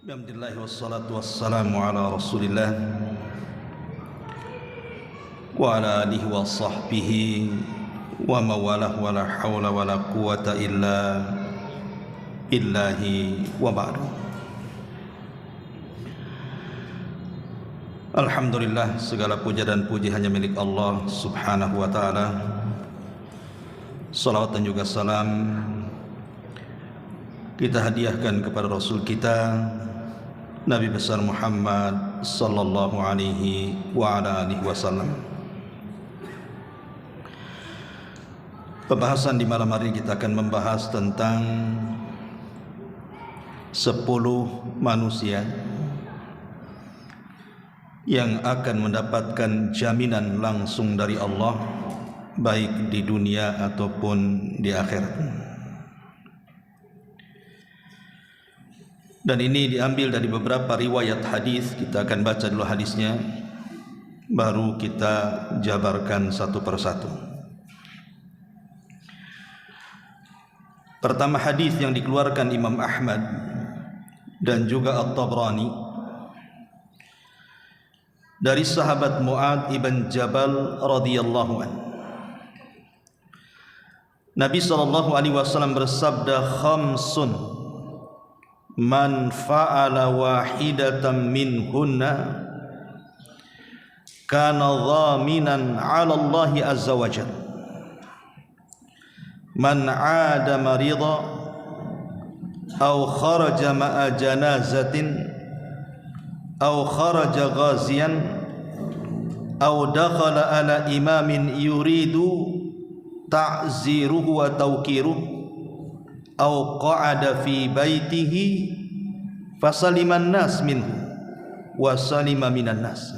Alhamdulillah wassalatu wassalamu ala Rasulillah wa ala alihi wa sahbihi wa mawalah wa la hawla wa la quwata illa billahi wa ba'du. Alhamdulillah, segala puja dan puji hanya milik Allah subhanahu wa ta'ala. Salawat dan juga salam kita hadiahkan kepada Rasul kita Nabi besar Muhammad sallallahu alaihi wa ala alihi wasallam. Pembahasan di malam hari ini kita akan membahas tentang 10 manusia yang akan mendapatkan jaminan langsung dari Allah baik di dunia ataupun di akhirat. Dan ini diambil dari beberapa riwayat hadis. Kita akan baca dulu hadisnya, baru kita jabarkan satu persatu. Pertama, hadis yang dikeluarkan Imam Ahmad dan juga At-Tabrani dari sahabat Mu'adz ibn Jabal radhiyallahu anhu. Nabi sallallahu alaihi wasallam bersabda, "Khamsun man fa'ala wahidatan minhunna kana dhaminan 'ala Allah azza wa jalla. Man 'ada marida aw kharaja ma'a janazatin aw kharaja ghaziyan aw dakhala ala imamin yuridu ta'ziruhu wa tawqiruhu aw qa'ada fi baitihi fasaliman nas minhu wa salima minan nas."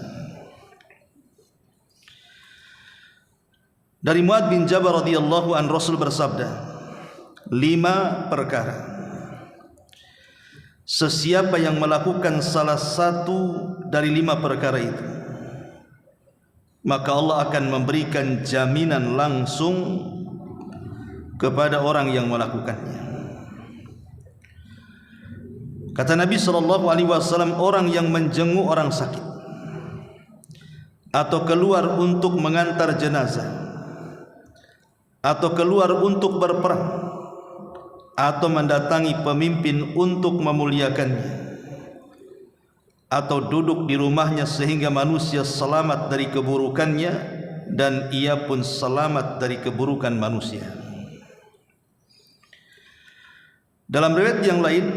Dari Mu'adz bin Jabal radhiyallahu an, Rasul bersabda, 5 perkara sesiapa yang melakukan salah satu dari 5 perkara itu, maka Allah akan memberikan jaminan langsung kepada orang yang melakukannya. Kata Nabi sallallahu alaihi wasallam, orang yang menjenguk orang sakit atau keluar untuk mengantar jenazah atau keluar untuk berperang atau mendatangi pemimpin untuk memuliakannya atau duduk di rumahnya sehingga manusia selamat dari keburukannya dan ia pun selamat dari keburukan manusia. Dalam riwayat yang lain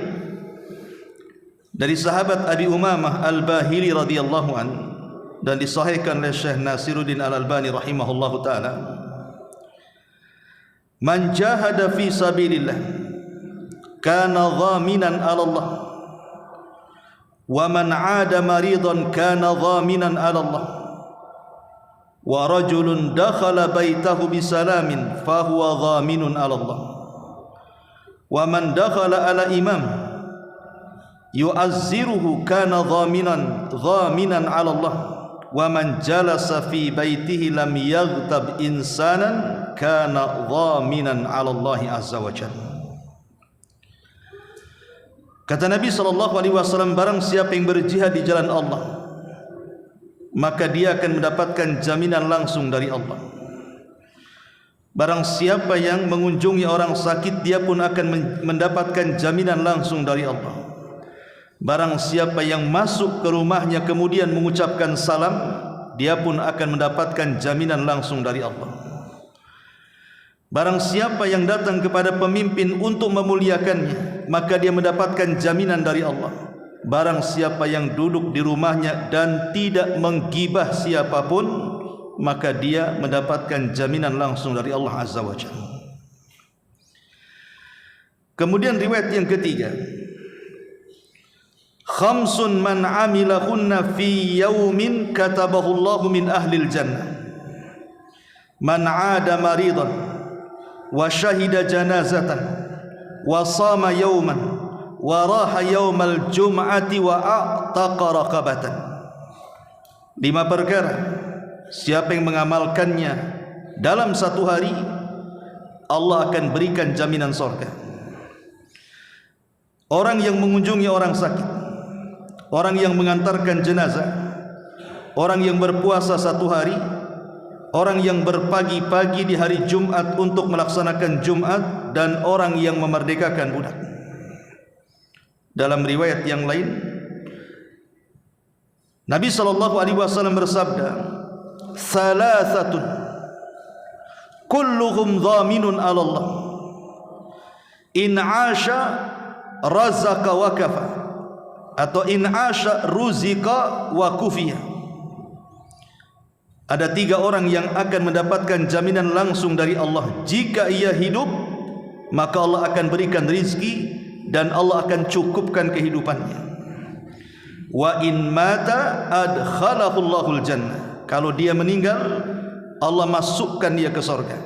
dari sahabat Abi Umamah Al-Bahili radhiyallahu an dan disahihkan oleh Syekh Nasiruddin Al-Albani rahimahullahu taala, "Man jahada fi sabilillah kana dhaminan 'ala Allah wa man 'ada maridan kana dhaminan 'ala Allah wa rajulun dakhala baitahu bisalamin fa huwa dhaminun 'ala Allah wa man dakhala 'ala imam yu'azziruhu kana dhaminan 'ala Allah wa man jalasa fi baitihi lam yaghtab insanan kana dhaminan 'ala Allah azza wa jalla." Kata Nabi sallallahu alaihi wasallam, barang siapa yang berjihad di jalan Allah, maka dia akan mendapatkan jaminan langsung dari Allah. Barang siapa yang mengunjungi orang sakit, dia pun akan mendapatkan jaminan langsung dari Allah. Barang siapa yang masuk ke rumahnya kemudian mengucapkan salam, dia pun akan mendapatkan jaminan langsung dari Allah. Barang siapa yang datang kepada pemimpin untuk memuliakannya, maka dia mendapatkan jaminan dari Allah. Barang siapa yang duduk di rumahnya dan tidak menggibah siapapun, maka dia mendapatkan jaminan langsung dari Allah azza wa jalla. Kemudian riwayat yang ketiga, "Khamsun man amilahunna fi yaumin katabahu Allahu min ahlil jannah. Man 'ada maridan wa syahida janazatan wa sama yauman wa raha yaumal jum'ati wa a'taqa raqabatan." 5 perkara siapa yang mengamalkannya dalam satu hari, Allah akan berikan jaminan surga. Orang yang mengunjungi orang sakit orang yang mengantarkan jenazah, orang yang berpuasa 1 hari, orang yang berpagi-pagi di hari Jumat untuk melaksanakan Jumat, dan orang yang memerdekakan budak. Dalam riwayat yang lain, Nabi SAW bersabda, "Salasatun kulluhum dhaminun 'ala Allah. In 'asha razaka wa kafa." Atau in 'asha ruzika wa kufiya. Ada 3 orang yang akan mendapatkan jaminan langsung dari Allah. Jika ia hidup, maka Allah akan berikan rizki dan Allah akan cukupkan kehidupannya. Wa in mata adkhalahu Allahul jannah. Kalau dia meninggal, Allah masukkan dia ke surga.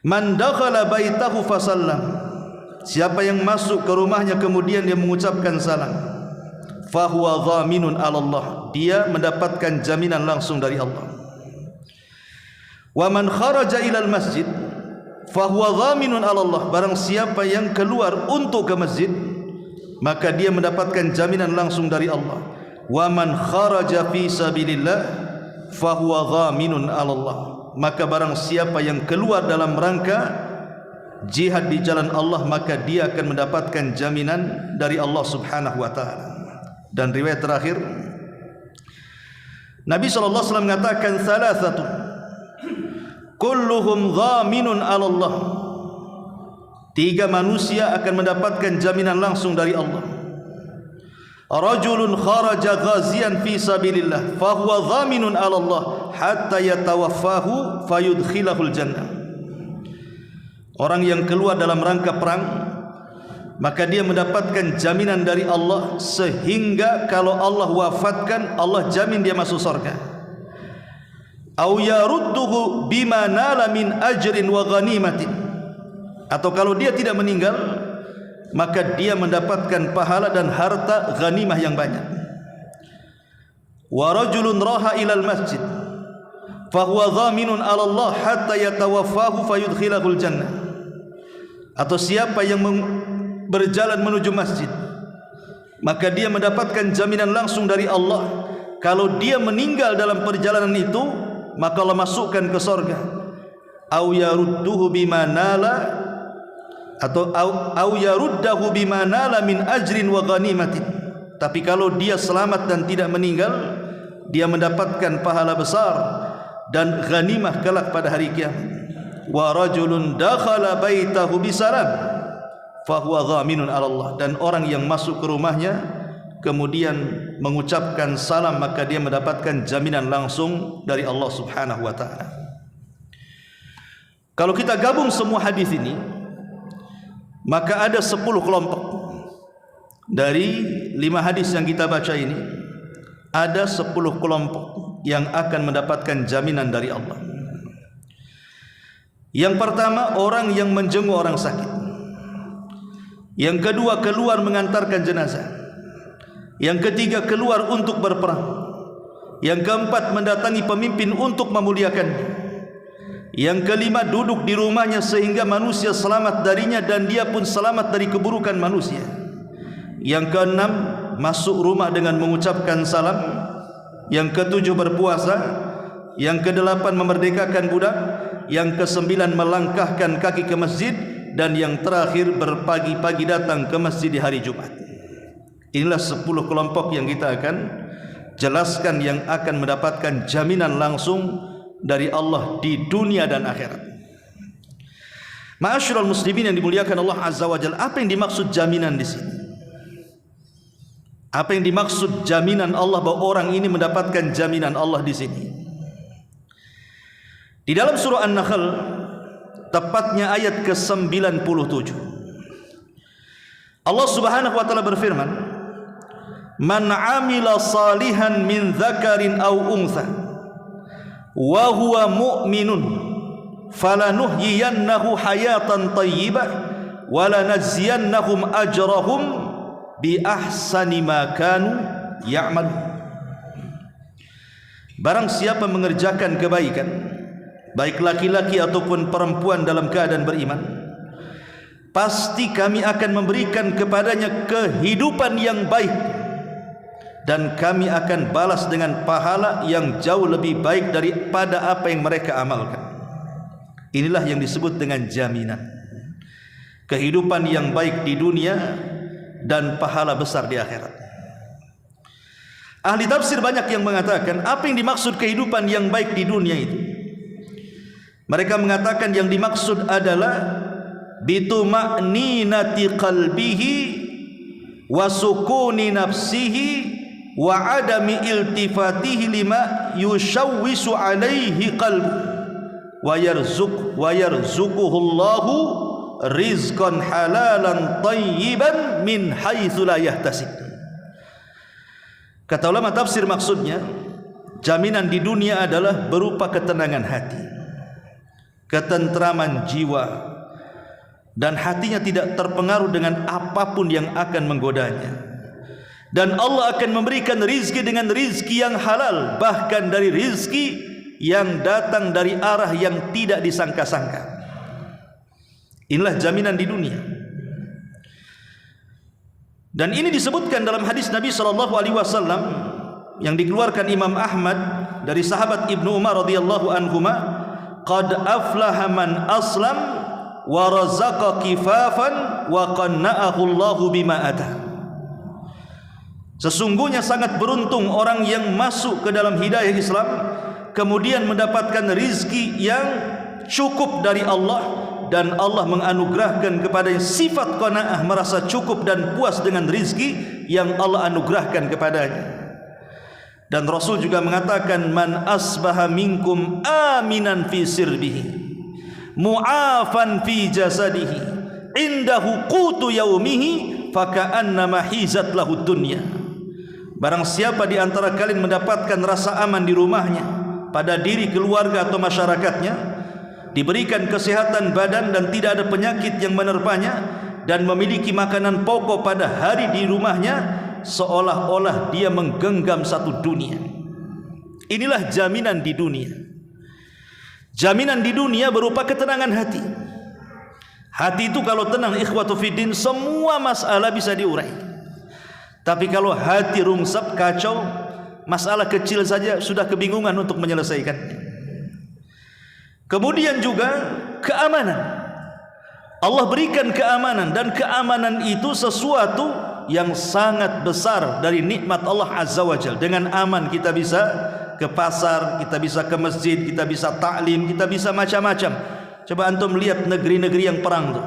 Man dakhala baitahu fasallam. Siapa yang masuk ke rumahnya kemudian dia mengucapkan salam, fahuwa dhaminun 'ala Allah. Dia mendapatkan jaminan langsung dari Allah. Wa man kharaja ilal masjid fahuwa dhaminun 'ala Allah. Barang siapa yang keluar untuk ke masjid, maka dia mendapatkan jaminan langsung dari Allah. Wa man kharaja fi sabilillah fahuwa dhaminun 'ala Allah. Maka barang siapa yang keluar dalam rangka jihad di jalan Allah, maka dia akan mendapatkan jaminan dari Allah Subhanahu wa taala. Dan riwayat terakhir, Nabi SAW mengatakan, "Salasatun kulluhum dhaminun 'ala Allah." 3 manusia akan mendapatkan jaminan langsung dari Allah. Rajulun kharaja ghaziyan fi sabilillah fahuwa dhaminun 'ala Allah hatta yatawaffahu fayudkhilahul jannah. Orang yang keluar dalam rangka perang, maka dia mendapatkan jaminan dari Allah sehingga kalau Allah wafatkan, Allah jamin dia masuk surga. Au yarudduhu bima nala min ajrin wa ghanimatin. Atau kalau dia tidak meninggal, maka dia mendapatkan pahala dan harta ghanimah yang banyak. Wa rajulun raha ilal masjid fahuwa dhaminun 'ala Allah hatta yatawaffahu fayudkhilahul jannah. Atau siapa yang berjalan menuju masjid, maka dia mendapatkan jaminan langsung dari Allah. Kalau dia meninggal dalam perjalanan itu, maka Allah masukkan ke surga. Au yarudduhu bima nala, atau au yaruddahu bima nala min ajrin wa ghanimatin. Tapi kalau dia selamat dan tidak meninggal, dia mendapatkan pahala besar dan ghanimah kelak pada hari kiamat. Wa rajulun dakhala baitahu bisalam fahuwa dhaminun 'ala Allah. Dan orang yang masuk ke rumahnya kemudian mengucapkan salam, maka dia mendapatkan jaminan langsung dari Allah Subhanahu wa taala. Kalau kita gabung semua hadis ini, maka ada 10 kelompok. Dari 5 hadis yang kita baca ini, ada 10 kelompok yang akan mendapatkan jaminan dari Allah. Yang pertama, orang yang menjenguk orang sakit. Yang kedua, keluar mengantarkan jenazah. Yang ketiga, keluar untuk berperang. Yang keempat, mendatangi pemimpin untuk memuliakannya. Yang kelima, duduk di rumahnya sehingga manusia selamat darinya dan dia pun selamat dari keburukan manusia. Yang keenam, masuk rumah dengan mengucapkan salam. Yang ketujuh, berpuasa. Yang kedelapan, memerdekakan budak. Yang kesembilan, melangkahkan kaki ke masjid. Dan yang terakhir, berpagi-pagi datang ke masjid di hari Jumat. Inilah 10 kelompok yang kita akan jelaskan yang akan mendapatkan jaminan langsung dari Allah di dunia dan akhirat. Ma'asyiral muslimin yang dimuliakan Allah Azza wa Jalla, apa yang dimaksud jaminan di sini? Apa yang dimaksud jaminan Allah bahwa orang ini mendapatkan jaminan Allah di sini? Di dalam surah An-Nahl, tepatnya ayat ke-97, Allah Subhanahu wa taala berfirman, "Man 'amila salihan min dzakarin aw untha wa huwa mu'minun falanuhyiyannahu hayatan thayyibah wa lanajziyannahum ajrahum bi ahsani ma kanu ya'malun." Barang siapa mengerjakan kebaikan, baik laki-laki ataupun perempuan dalam keadaan beriman, pasti kami akan memberikan kepadanya kehidupan yang baik dan kami akan balas dengan pahala yang jauh lebih baik daripada apa yang mereka amalkan. Inilah yang disebut dengan jaminan kehidupan yang baik di dunia dan pahala besar di akhirat. Ahli tafsir banyak yang mengatakan apa yang dimaksud kehidupan yang baik di dunia itu. Mereka mengatakan yang dimaksud adalah bituma'ninati qalbihi wa sukuni nafsihi wa adami iltifatihi lima yushawwisu alaihi qalbu wa yarzuquhu Allahu rizqan halalan tayyiban min haitsu la yahtasib. Kata ulama tafsir, maksudnya jaminan di dunia adalah berupa ketenangan hati, ketentraman jiwa, dan hatinya tidak terpengaruh dengan apapun yang akan menggodanya. Dan Allah akan memberikan rizki dengan rizki yang halal, bahkan dari rizki yang datang dari arah yang tidak disangka-sangka. Inilah jaminan di dunia. Dan ini disebutkan dalam hadis Nabi SAW yang dikeluarkan Imam Ahmad dari sahabat Ibnu Umar radhiyallahu anhuma, qad aflaha man aslam wa razaqa kifafan wa qanna'ahu Allahu bima atah. Sesungguhnya sangat beruntung orang yang masuk ke dalam hidayah Islam, kemudian mendapatkan rizki yang cukup dari Allah, dan Allah menganugerahkan kepadanya sifat qanaah, merasa cukup dan puas dengan rizki yang Allah anugerahkan kepadanya. Dan Rasul juga mengatakan, man asbaha minkum aminan fi sirbihi mu'afan fi jasadihi indahu qutu yaumihi faka'annama hizat lahu dunya. Barang siapa di antara kalian mendapatkan rasa aman di rumahnya, pada diri, keluarga atau masyarakatnya, diberikan kesehatan badan dan tidak ada penyakit yang menerpanya, dan memiliki makanan pokok pada hari di rumahnya, seolah-olah dia menggenggam satu dunia. Inilah jaminan di dunia. Jaminan di dunia berupa ketenangan hati. Hati itu kalau tenang, ikhwatu fiddin, semua masalah bisa diurai. Tapi kalau hati rungsap, kacau, masalah kecil saja sudah kebingungan untuk menyelesaikannya. Kemudian juga keamanan. Allah berikan keamanan, dan keamanan itu sesuatu yang sangat besar dari nikmat Allah Azza wa Jalla. Dengan aman kita bisa ke pasar, kita bisa ke masjid, kita bisa ta'lim, kita bisa macam-macam. Coba antum lihat negeri-negeri yang perang tuh,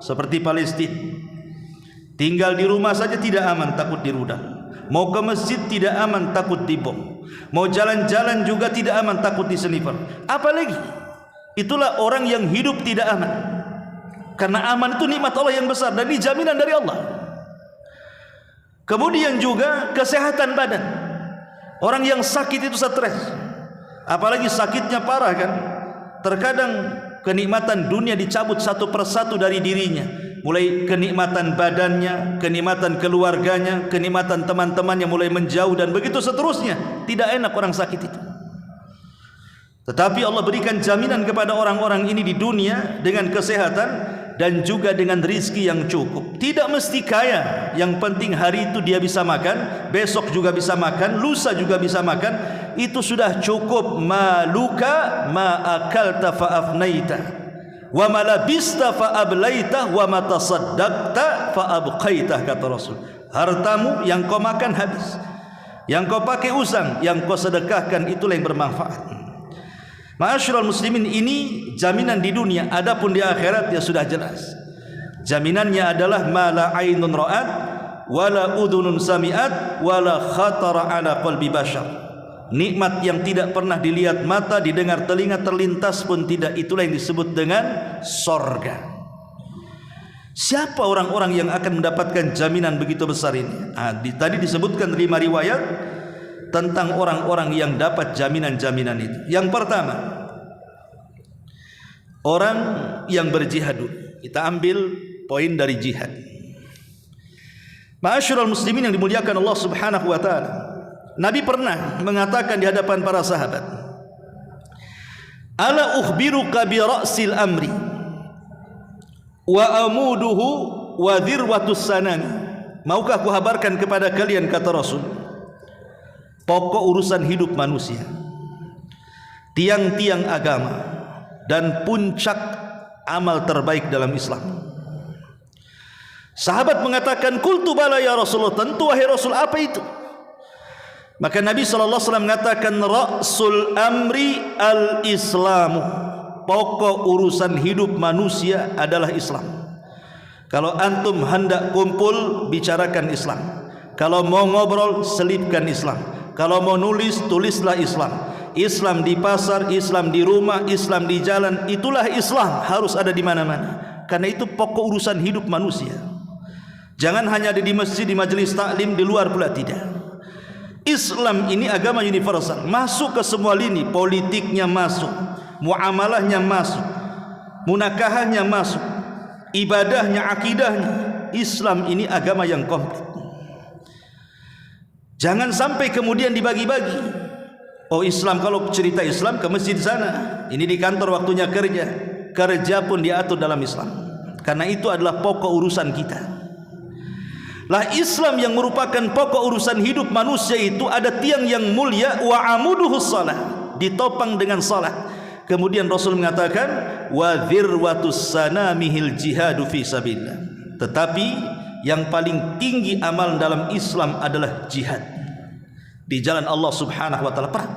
seperti Palestina. Tinggal di rumah saja tidak aman, takut dirudal. Mau ke masjid tidak aman, takut dibom. Mau jalan-jalan juga tidak aman, takut diseliper. Apalagi itulah orang yang hidup tidak aman. Karena aman itu nikmat Allah yang besar, dan ini jaminan dari Allah. Kemudian juga kesehatan badan. Orang yang sakit itu stres, apalagi sakitnya parah kan. Terkadang kenikmatan dunia dicabut satu persatu dari dirinya. Mulai kenikmatan badannya, kenikmatan keluarganya, kenikmatan teman-temannya mulai menjauh, dan begitu seterusnya. Tidak enak orang sakit itu. Tetapi Allah berikan jaminan kepada orang-orang ini di dunia dengan kesehatan dan juga dengan rizki yang cukup. Tidak mesti kaya, yang penting hari itu dia bisa makan, besok juga bisa makan, lusa juga bisa makan. Itu sudah cukup. Maluka ma akalta fa afnaita wa ma labista fa ablaita wa ma tasaddaqta fa abqaita, kata Rasul. Hartamu yang kau makan habis, yang kau pakai usang, yang kau sedekahkan, itulah yang bermanfaat. Ma'asyiral muslimin, ini jaminan di dunia. Adapun di akhirat ya sudah jelas. Jaminannya adalah ma la ainun ra'at wa la udhunun sami'at wa la khatara ala qalbi bashar. Nikmat yang tidak pernah dilihat mata, didengar telinga, terlintas pun tidak. Itulah yang disebut dengan sorga. Siapa orang-orang yang akan mendapatkan jaminan begitu besar ini? Tadi disebutkan 5 riwayat tentang orang-orang yang dapat jaminan-jaminan itu. Yang pertama, orang yang berjihad dulu. Kita ambil poin dari jihad. Ma'asyiral muslimin yang dimuliakan Allah Subhanahu wa taala. Nabi pernah mengatakan di hadapan para sahabat, ala ukhbiruka bi ra'sil amri wa amuduhu wa dhirwatus sanami. Maukah aku kabarkan kepada kalian, kata Rasul, pokok urusan hidup manusia, tiang-tiang agama, dan puncak amal terbaik dalam Islam. Sahabat mengatakan, "Qultu bala ya Rasulullah." Tentu wahai Rasul, apa itu? Maka Nabi SAW mengatakan, "Ra'sul amri al-Islamu." Pokok urusan hidup manusia adalah Islam. Kalau antum hendak kumpul, bicarakan Islam. Kalau mau ngobrol, selipkan Islam. Kalau mau nulis, tulislah Islam. Islam di pasar, Islam di rumah, Islam di jalan, itulah Islam, harus ada di mana-mana. Karena itu pokok urusan hidup manusia. Jangan hanya ada di masjid, di majelis taklim, di luar pula tidak. Islam ini agama universal, masuk ke semua lini. Politiknya masuk, muamalahnya masuk, munakahahnya masuk, ibadahnya, akidahnya. Islam ini agama yang komplit. Jangan sampai kemudian dibagi-bagi. Oh, Islam, kalau cerita Islam ke masjid sana, ini di kantor waktunya kerja. Kerja pun diatur dalam Islam. Karena itu adalah pokok urusan kita. Lah, Islam yang merupakan pokok urusan hidup manusia itu ada tiang yang mulia, wa amuduhus salah, ditopang dengan salat. Kemudian Rasul mengatakan, wa dzirwatus sanamihil jihadu fi sabilillah. Tetapi yang paling tinggi amal dalam Islam adalah jihad di jalan Allah Subhanahu wa taala, perang.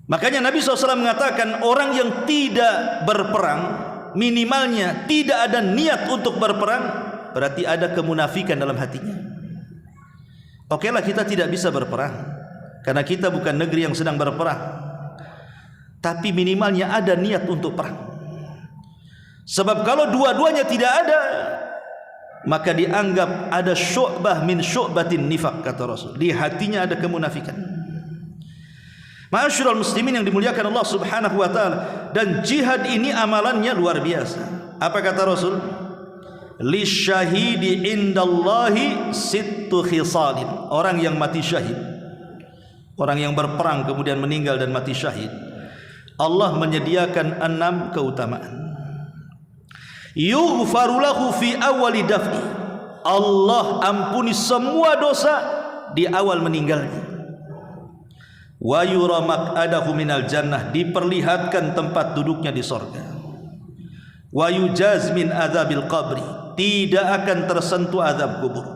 Makanya Nabi SAW mengatakan, orang yang tidak berperang, minimalnya tidak ada niat untuk berperang, berarti ada kemunafikan dalam hatinya. Okelah, kita tidak bisa berperang karena kita bukan negeri yang sedang berperang, tapi minimalnya ada niat untuk perang. Sebab kalau dua-duanya tidak ada, maka dianggap ada syu'bah min syu'batin nifaq, kata Rasul. Di hatinya ada kemunafikan. Ma'asyiral muslimin yang dimuliakan Allah Subhanahu wa taala, dan jihad ini amalannya luar biasa. Apa kata Rasul? Lisyahidi indallahi sittu khisalin. Orang yang mati syahid, orang yang berperang kemudian meninggal dan mati syahid, Allah menyediakan 6 keutamaan. Yughfaru lahu fi awali daf'i. Allah ampuni semua dosa di awal meninggalnya. Wa yura maq'adahu minal jannah, diperlihatkan tempat duduknya di surga. Wa yujaz min adzabil qabri, tidak akan tersentuh azab kubur.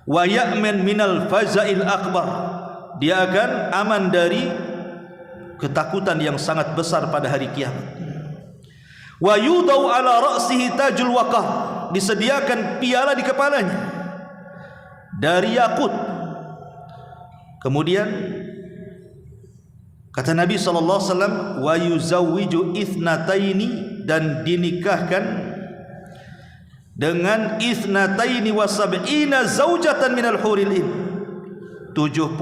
Wa ya'man minal faza'il akbar, dia akan aman dari ketakutan yang sangat besar pada hari kiamat. Wa yudau ala ra'sihi tajul waqar, disediakan piala di kepalanya dari yakut. Kemudian kata Nabi SAW, wa yuzawwiju ithnataini, dan dinikahkan dengan ithnataini wa sab'ina zaujatan minal huril in, 72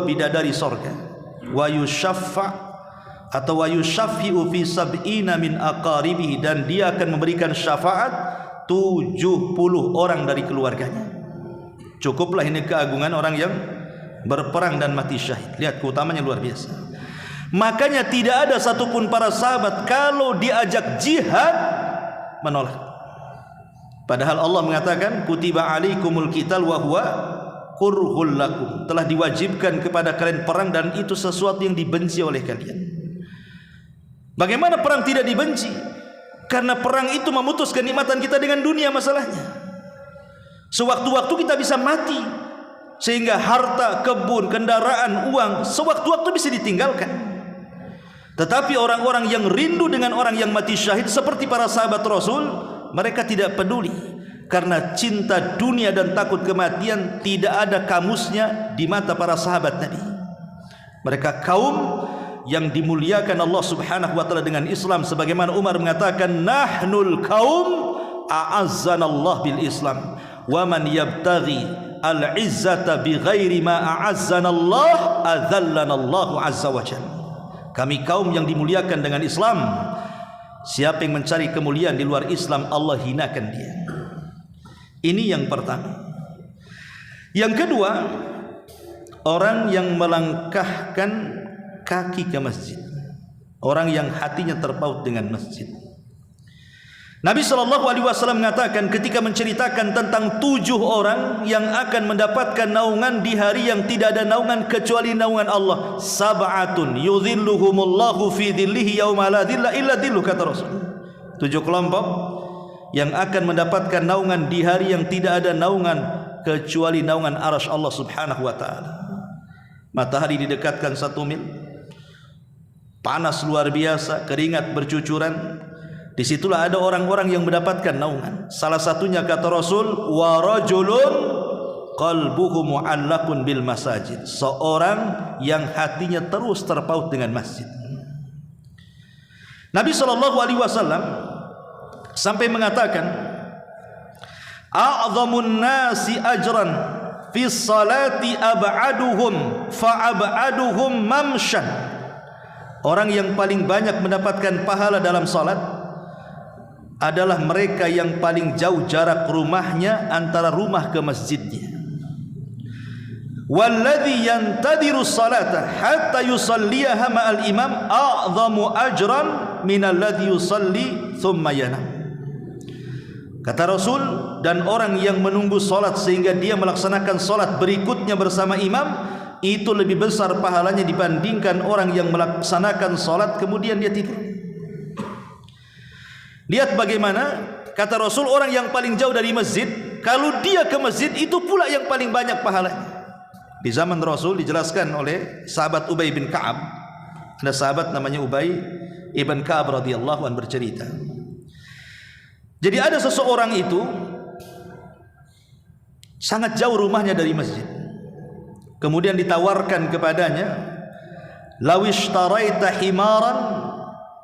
bidadari surga. Wa yushaffa atau wa yushaffi'u fi sab'ina min aqaribihi, dan dia akan memberikan syafaat 70 orang dari keluarganya. Cukuplah ini keagungan orang yang berperang dan mati syahid. Lihat keutamanya luar biasa. Makanya tidak ada satupun para sahabat kalau diajak jihad menolak. Padahal Allah mengatakan, kutiba alaikumul qital wa huwa kurhul lakum, telah diwajibkan kepada kalian perang dan itu sesuatu yang dibenci oleh kalian. Bagaimana perang tidak dibenci? Karena perang itu memutus kenikmatan kita dengan dunia. Masalahnya sewaktu-waktu kita bisa mati, sehingga harta, kebun, kendaraan, uang sewaktu-waktu bisa ditinggalkan. Tetapi orang-orang yang rindu dengan orang yang mati syahid seperti para sahabat Rasul, mereka tidak peduli, karena cinta dunia dan takut kematian tidak ada kamusnya di mata para sahabat Nabi. Mereka kaum yang dimuliakan Allah Subhanahu wa taala dengan Islam, sebagaimana Umar mengatakan, nahnul kaum a'azzanallah bil Islam wa man yabtaghi al-izzata bighairi ma a'azzanallah adzallanallahu azza wa jalla. Kami kaum yang dimuliakan dengan Islam. Siapa yang mencari kemuliaan di luar Islam, Allah hinakan dia. Ini yang pertama. Yang kedua, orang yang melangkahkan kaki ke masjid, orang yang hatinya terpaut dengan masjid. Nabi SAW mengatakan ketika menceritakan tentang 7 orang yang akan mendapatkan naungan di hari yang tidak ada naungan kecuali naungan Allah. Sab'atun yudhilluhumullahu fi dhillihi yawma la dhilla illa dhilluh, kata Rasul. 7 kelompok yang akan mendapatkan naungan di hari yang tidak ada naungan kecuali naungan arasy Allah Subhanahu wa taala. Matahari didekatkan 1 mil, panas luar biasa, keringat bercucuran. Disitulah ada orang-orang yang mendapatkan naungan. Salah satunya kata Rasul, wa rajulun qalbuhu mu'allaqun bil masajid, seorang yang hatinya terus terpaut dengan masjid. Nabi SAW sampai mengatakan, a'zamun nasi ajran fi salati ab'aduhum fa ab'aduhum mamshan. Orang yang paling banyak mendapatkan pahala dalam salat adalah mereka yang paling jauh jarak rumahnya antara rumah ke masjidnya. Walladhi yantadiru salata hatta yusalliyaha ma'al imam a'zamu ajran minalladhi yusalli thumma yanam. Kata Rasul, dan orang yang menunggu salat sehingga dia melaksanakan salat berikutnya bersama imam, itu lebih besar pahalanya dibandingkan orang yang melaksanakan salat kemudian dia tidur. Lihat bagaimana kata Rasul, orang yang paling jauh dari masjid, kalau dia ke masjid itu pula yang paling banyak pahalanya. Di zaman Rasul dijelaskan oleh sahabat Ubay bin Ka'ab. Ada sahabat namanya Ubay ibn Ka'ab radhiyallahu anhu bercerita. Jadi ada seseorang itu sangat jauh rumahnya dari masjid. Kemudian ditawarkan kepadanya, "Lawishtaraita himaran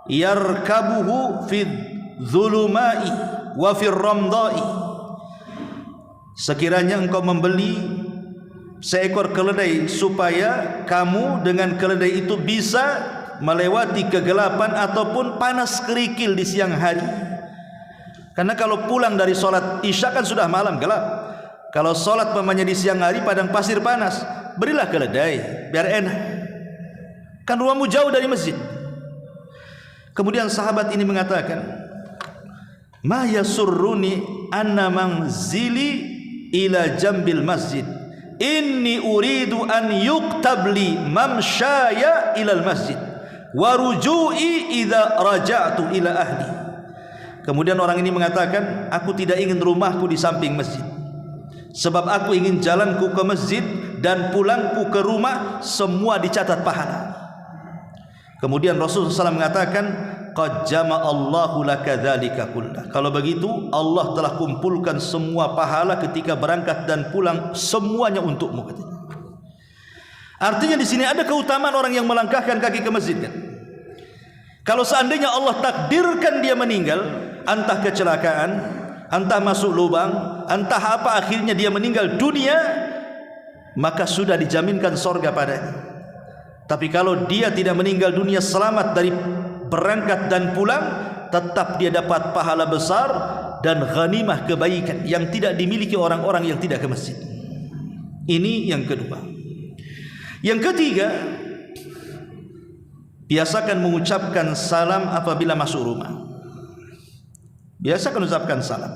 yarkabuhu fi zulumai wa fir ramdai." Sekiranya engkau membeli seekor keledai supaya kamu dengan keledai itu bisa melewati kegelapan ataupun panas kerikil di siang hari. Karena kalau pulang dari sholat isya kan sudah malam gelap. Kalau sholat pamannya di siang hari padang pasir panas, berilah keledai biar enak. Kan rumahmu jauh dari masjid. Kemudian sahabat ini mengatakan, ma yasurruni anna manzili ila jambil masjid, inni uridu an yuktabli mamshaya ilal masjid wa ruju'i idza raja'tu ila ahli. Kemudian orang ini mengatakan, aku tidak ingin rumahku di samping masjid, sebab aku ingin jalanku ke masjid dan pulangku ke rumah semua dicatat pahala. Kemudian Rasulullah SAW mengatakan, qad jama'allahu laka dzalika kullah. Kalau begitu Allah telah kumpulkan semua pahala ketika berangkat dan pulang, semuanya untukmu, katanya. Artinya di sini ada keutamaan orang yang melangkahkan kaki ke masjid, kan? Kalau seandainya Allah takdirkan dia meninggal, entah kecelakaan, entah masuk lubang, entah apa, akhirnya dia meninggal dunia, maka sudah dijaminkan sorga padanya. Tapi kalau dia tidak meninggal dunia selamat dari berangkat dan pulang, tetap dia dapat pahala besar dan ghanimah kebaikan yang tidak dimiliki orang-orang yang tidak ke masjid. Ini yang kedua. Yang ketiga, biasakan mengucapkan salam apabila masuk rumah. Biasakan mengucapkan salam.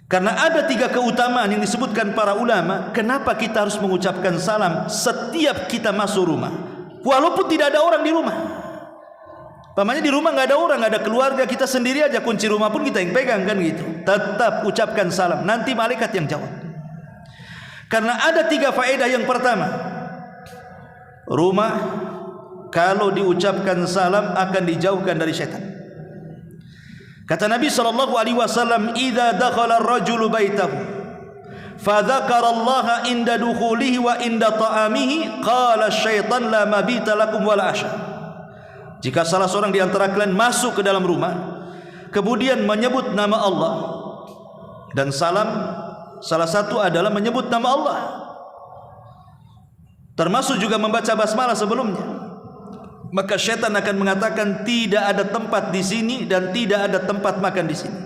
Karena ada 3 keutamaan yang disebutkan para ulama, kenapa kita harus mengucapkan salam setiap kita masuk rumah, walaupun tidak ada orang di rumah. Pamannya di rumah nggak ada orang, nggak ada keluarga, kita sendiri aja, kunci rumah pun kita yang pegang, kan gitu. Tetap ucapkan salam, nanti malaikat yang jawab. Karena ada 3 faedah. Yang pertama, rumah kalau diucapkan salam akan dijauhkan dari syaitan. Kata Nabi SAW, idza dakhala ar-rajulu baitahu fa dzakara Allah inda dukhulihi wa inda ta'amihi qala asy-syaitan la mabita lakum wala asya. Jika salah seorang di antara kalian masuk ke dalam rumah kemudian menyebut nama Allah, dan salam salah satu adalah menyebut nama Allah, termasuk juga membaca basmalah sebelumnya, maka syaitan akan mengatakan tidak ada tempat di sini dan tidak ada tempat makan di sini.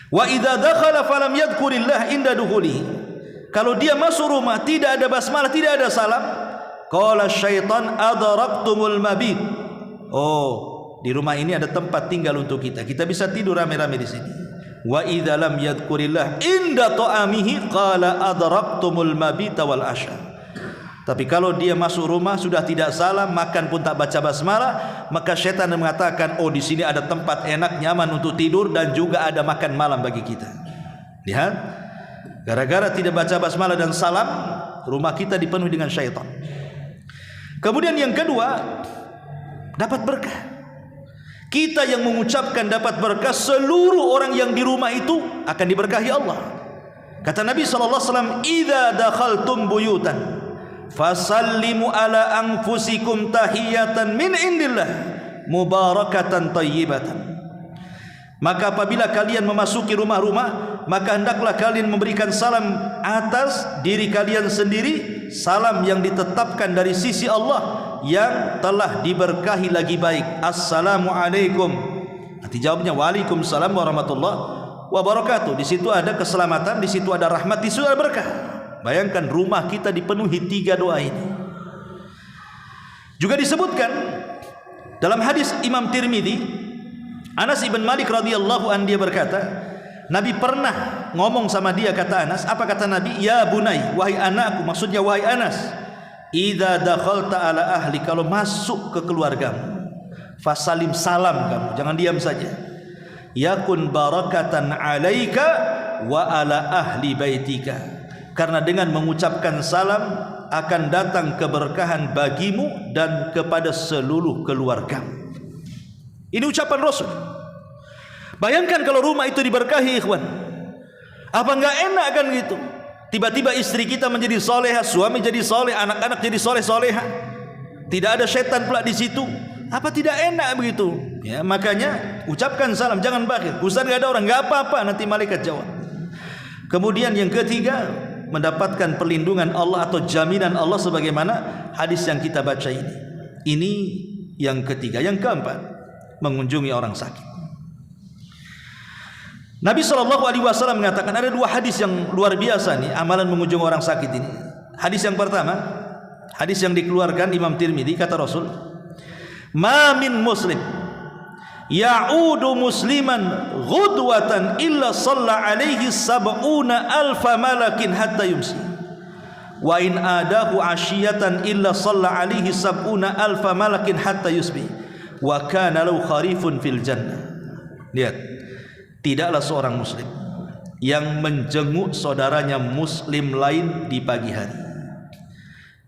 Wa idza dakhala falam yadhkurillah inda dukhulihi, kalau dia masuk rumah tidak ada basmalah, tidak ada salam, qala syaitan adraktumul mabit. Oh, di rumah ini ada tempat tinggal untuk kita. Kita bisa tidur rame-rame di sini. Wa idza lam yadhkurillah inda ta'amihi qala adraktumul mabita wal asya. Tapi kalau dia masuk rumah sudah tidak salam, makan pun tak baca basmalah, maka syaitan mengatakan, oh di sini ada tempat enak, nyaman untuk tidur dan juga ada makan malam bagi kita. Lihat, gara-gara tidak baca basmalah dan salam, rumah kita dipenuhi dengan syaitan. Kemudian yang kedua, dapat berkah. Kita yang mengucapkan dapat berkah, seluruh orang yang di rumah itu akan diberkahi Allah. Kata Nabi SAW, idza dakhaltum buyutan fasallimu ala anfusikum tahiyatan min indillah mubarakatan tayyibatan. Maka apabila kalian memasuki rumah-rumah, maka hendaklah kalian memberikan salam atas diri kalian sendiri, salam yang ditetapkan dari sisi Allah yang telah diberkahi lagi baik. Assalamualaikum. Nanti jawabnya waalaikumsalam warahmatullahi wabarakatuh. Di situ ada keselamatan, di situ ada rahmat, di situ ada berkah. Bayangkan rumah kita dipenuhi 3 doa ini. Juga disebutkan dalam hadis Imam Tirmidzi, Anas ibn Malik radhiyallahu anhu, dia berkata, Nabi pernah ngomong sama dia, kata Anas, apa kata Nabi? Ya bunai, wahai anakku, maksudnya wahai Anas, idza dakhalta ala ahli, kalau masuk ke keluargamu, fasalim, salam kamu, jangan diam saja. Yakun barakatan alaika wa ala ahli baitika. Karena dengan mengucapkan salam akan datang keberkahan bagimu dan kepada seluruh keluarga. Ini ucapan Rasul. Bayangkan kalau rumah itu diberkahi, ikhwan. Apa enggak enak kan gitu? Tiba-tiba istri kita menjadi solehah, suami jadi soleh, anak-anak jadi soleh-soleha. Tidak ada setan pula di situ. Apa tidak enak begitu? Ya, makanya ucapkan salam, jangan bakhil. Ustaz enggak ada orang, enggak apa-apa, nanti malaikat jawab. Kemudian yang ketiga, mendapatkan perlindungan Allah atau jaminan Allah sebagaimana hadis yang kita baca ini. Ini yang ketiga. Yang keempat, mengunjungi orang sakit. Nabi SAW mengatakan, ada 2 hadis yang luar biasa nih, amalan mengunjungi orang sakit ini. Hadis yang pertama, hadis yang dikeluarkan Imam Tirmidzi, kata Rasul, ma min muslim ya'udu musliman ghudwatan illa shalla alaihi sab'una alfa malakin hatta yumsi wa in adahu ashiyatan illa shalla alaihi sab'una alfa malakin hatta yusbi wa kana lahu kharifun fil jannah. Lihat, tidaklah seorang muslim yang menjenguk saudaranya muslim lain di pagi hari,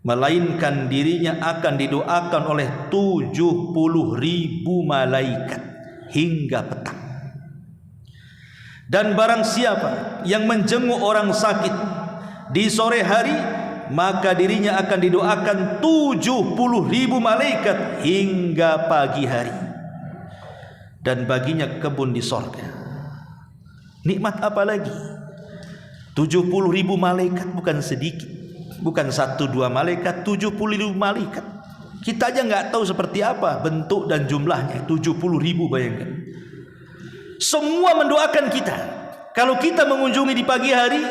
melainkan dirinya akan didoakan oleh 70.000 malaikat hingga petang. Dan barang siapa yang menjenguk orang sakit di sore hari, maka dirinya akan didoakan 70.000 malaikat hingga pagi hari. Dan baginya kebun di sorga. Nikmat apa lagi? 70.000 malaikat bukan sedikit. Bukan 1-2 malaikat, 70.000 malaikat. Kita aja nggak tahu seperti apa bentuk dan jumlahnya. 70.000, bayangkan. Semua mendoakan kita. Kalau kita mengunjungi di pagi hari,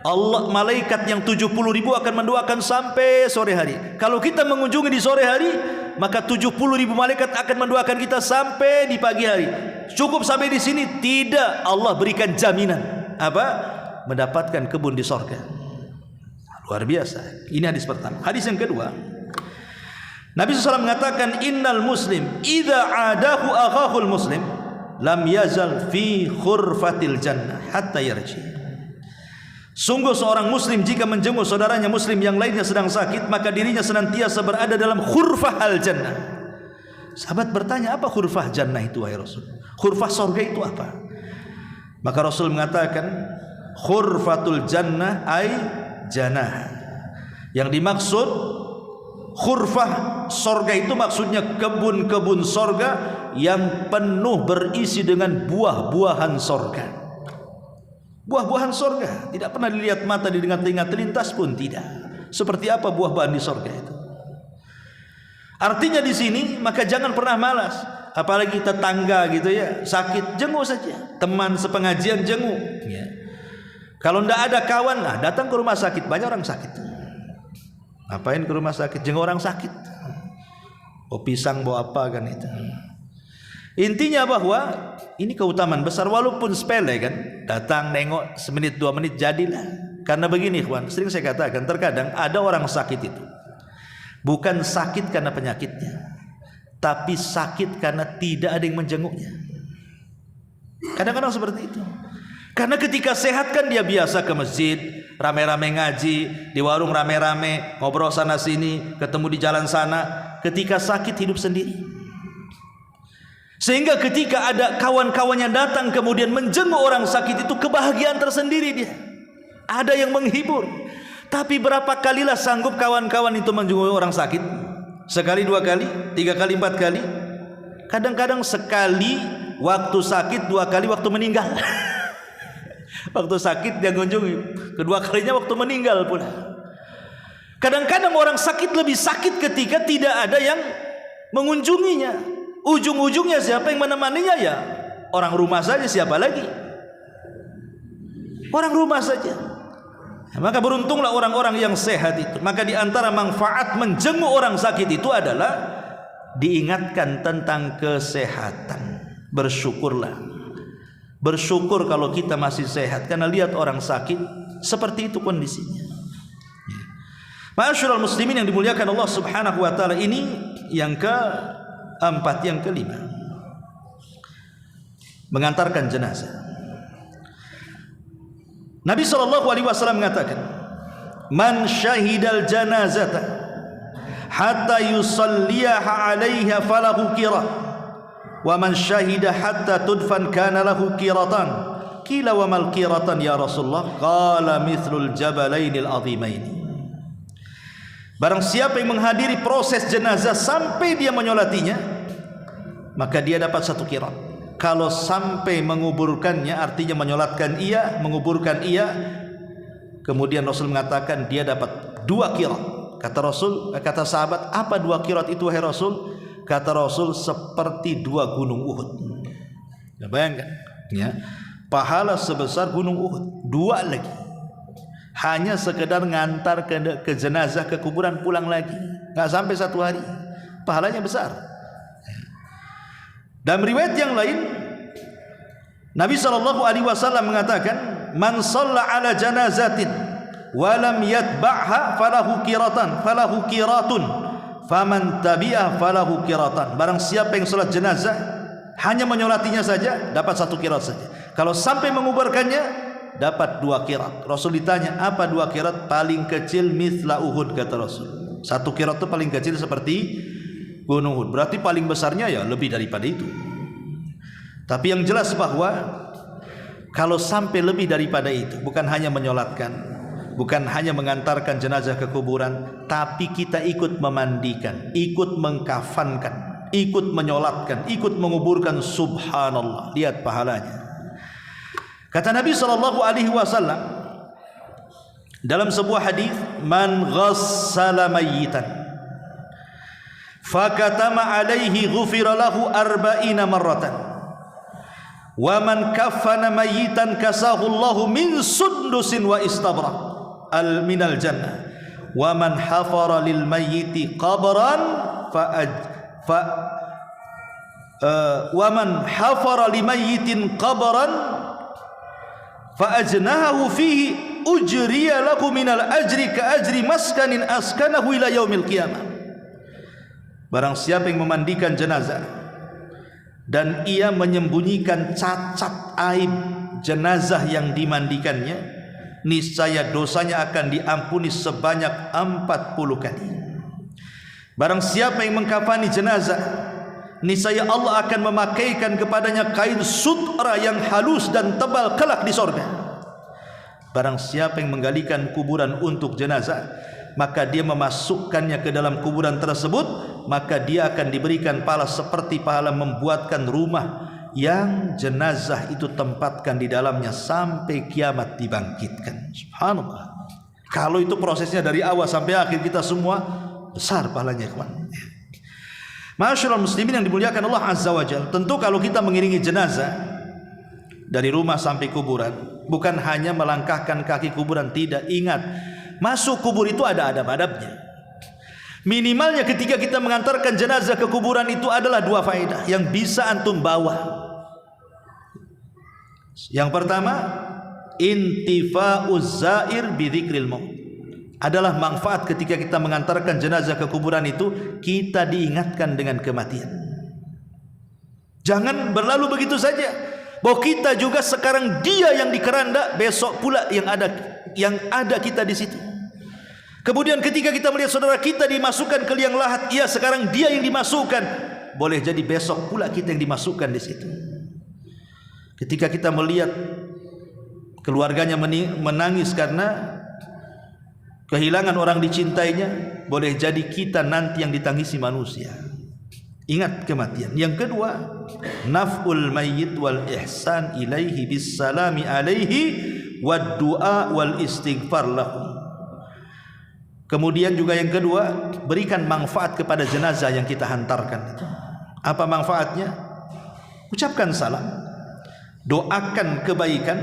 Allah, malaikat yang 70.000 akan mendoakan sampai sore hari. Kalau kita mengunjungi di sore hari, maka 70.000 malaikat akan mendoakan kita sampai di pagi hari. Cukup sampai di sini? Tidak. Allah berikan jaminan. Apa? Mendapatkan kebun di sorga. Luar biasa. Ini hadis pertama. Hadis yang kedua, Nabi SAW mengatakan, innal muslim idza adahu akhahul muslim lam yazal fi khurfatil jannah hatta yarji. Sungguh seorang muslim jika menjenguk saudaranya muslim yang lainnya sedang sakit, maka dirinya senantiasa berada dalam khurfah al jannah. Sahabat bertanya, apa khurfah jannah itu wahai Rasul? Khurfah surga itu apa? Maka Rasul mengatakan, khurfatul jannah ay janah. Yang dimaksud khurfah sorga itu maksudnya kebun-kebun sorga yang penuh berisi dengan buah-buahan sorga. Buah-buahan sorga tidak pernah dilihat mata, didengar telinga, terlintas pun tidak. Seperti apa buah-buahan di sorga itu? Artinya di sini maka jangan pernah malas. Apalagi tetangga gitu ya sakit, jenguk saja. Teman sepengajian jenguk. Ya. Kalau tidak ada kawan, nah datang ke rumah sakit. Banyak orang sakit. Ngapain ke rumah sakit? Jenguk orang sakit. Oh pisang bawa apa kan itu? Intinya bahwa ini keutamaan besar walaupun sepele kan. Datang nengok semenit 2 menit jadilah. Karena begini ikhwan, sering saya katakan terkadang ada orang sakit itu bukan sakit karena penyakitnya, tapi sakit karena tidak ada yang menjenguknya. Kadang-kadang seperti itu. Karena ketika sehat kan dia biasa ke masjid, rame-rame ngaji, di warung rame-rame, ngobrol sana sini, ketemu di jalan sana. Ketika sakit hidup sendiri. Sehingga ketika ada kawan-kawannya datang kemudian menjenguk orang sakit itu kebahagiaan tersendiri dia. Ada yang menghibur. Tapi berapa kalilah sanggup kawan-kawan itu menjenguk orang sakit? Sekali, 2 kali, 3 kali, 4 kali. Kadang-kadang sekali waktu sakit, 2 kali waktu meninggal. Waktu sakit dia kunjungi, kedua kalinya waktu meninggal pula. Kadang-kadang orang sakit lebih sakit ketika tidak ada yang mengunjunginya. Ujung-ujungnya siapa yang menemaninya? Ya orang rumah saja, siapa lagi? Orang rumah saja. Maka beruntunglah orang-orang yang sehat itu. Maka di antara manfaat menjenguk orang sakit itu adalah diingatkan tentang kesehatan. Bersyukurlah. Bersyukur kalau kita masih sehat, karena lihat orang sakit seperti itu kondisinya. Ma'asyiral muslimin yang dimuliakan Allah Subhanahu wa taala, ini yang keempat, yang kelima, mengantarkan jenazah. Nabi SAW mengatakan, "Man syahidal janazata hatta yusalliha 'alaiha falahu qira, wa man syahida hatta tudfan kana lahu qiratan." Qila wa mal qiratan ya Rasulullah? Qala mithlul jabalainil azimain. Barang siapa yang menghadiri proses jenazah sampai dia menyolatinya, maka dia dapat 1 qirat. Kalau sampai menguburkannya, artinya menyolatkan ia, menguburkan ia, kemudian Rasul mengatakan dia dapat 2 qirat. Kata Rasul, kata sahabat, apa 2 qirat itu wahai Rasul? Kata Rasul, seperti 2 gunung Uhud. Ya, bayangkan, ya, pahala sebesar gunung Uhud, 2 lagi. Hanya sekedar ngantar ke jenazah ke kuburan, pulang lagi, nggak sampai 1 hari, pahalanya besar. Dalam riwayat yang lain, Nabi SAW mengatakan, "Man shalla ala janazatin wa lam yatba'ha falahu qiratan, falahu qiratun, faman tabi'ah falahu qiratan." Barang siapa yang salat jenazah hanya menyolatinya saja, dapat 1 qirat saja. Kalau sampai menguburkannya, dapat 2 qirat. Rasul ditanya, apa 2 qirat? Paling kecil mithla Uhud, kata Rasul. 1 qirat itu paling kecil seperti gunung Uhud. Berarti paling besarnya ya lebih daripada itu. Tapi yang jelas bahwa kalau sampai lebih daripada itu, bukan hanya menyolatkan, bukan hanya mengantarkan jenazah ke kuburan, tapi kita ikut memandikan, ikut mengkafankan, ikut menyolatkan, ikut menguburkan, subhanallah, lihat pahalanya. Kata Nabi SAW dalam sebuah hadis, "Man ghassala mayyitan fakatama alaihi ghufira lahu 40 marratan, wa man kaffana mayyitan kasahu Allahu min sundusin wa istabrak minal jannah, wa man hafara lil mayyiti qabran wa man hafara limayyitin qabran fa ajnahu fihi ujriya lahu minal ajri ka ajri maskanin askanahu ila yaumil qiyamah." Barang siapa yang memandikan jenazah dan ia menyembunyikan cacat aib jenazah yang dimandikannya, niscaya dosanya akan diampuni sebanyak 40 kali. Barang siapa yang mengkafani jenazah, niscaya Allah akan memakaikan kepadanya kain sutra yang halus dan tebal kelak di sorga. Barang siapa yang menggalikan kuburan untuk jenazah, maka dia memasukkannya ke dalam kuburan tersebut, maka dia akan diberikan pahala seperti pahala membuatkan rumah yang jenazah itu tempatkan di dalamnya sampai kiamat dibangkitkan. Subhanallah. Kalau itu prosesnya dari awal sampai akhir, kita semua besar pahalanya, kawan. Ma'asyiral muslimin yang dimuliakan Allah Azza wa Jalla, tentu kalau kita mengiringi jenazah dari rumah sampai kuburan, bukan hanya melangkahkan kaki kuburan, tidak. Ingat, masuk kubur itu ada adab-adabnya. Minimalnya ketika kita mengantarkan jenazah ke kuburan itu adalah 2 faedah yang bisa antum bawa. Yang pertama, intifa'uz zair bi dzikril maut. Adalah manfaat ketika kita mengantarkan jenazah ke kuburan itu, kita diingatkan dengan kematian. Jangan berlalu begitu saja, bahwa kita juga sekarang dia yang di keranda, besok pula yang ada kita di situ. Kemudian ketika kita melihat saudara kita dimasukkan ke liang lahat, iya sekarang dia yang dimasukkan, boleh jadi besok pula kita yang dimasukkan di situ. Ketika kita melihat keluarganya menangis karena kehilangan orang dicintainya, boleh jadi kita nanti yang ditangisi manusia. Ingat kematian. Yang kedua, naf'ul mayyit wal ihsan ilaihi bis salami alaihi wad du'a wal istighfar lahu. Kemudian juga yang kedua, berikan manfaat kepada jenazah yang kita hantarkan. Apa manfaatnya? Ucapkan salam, doakan kebaikan,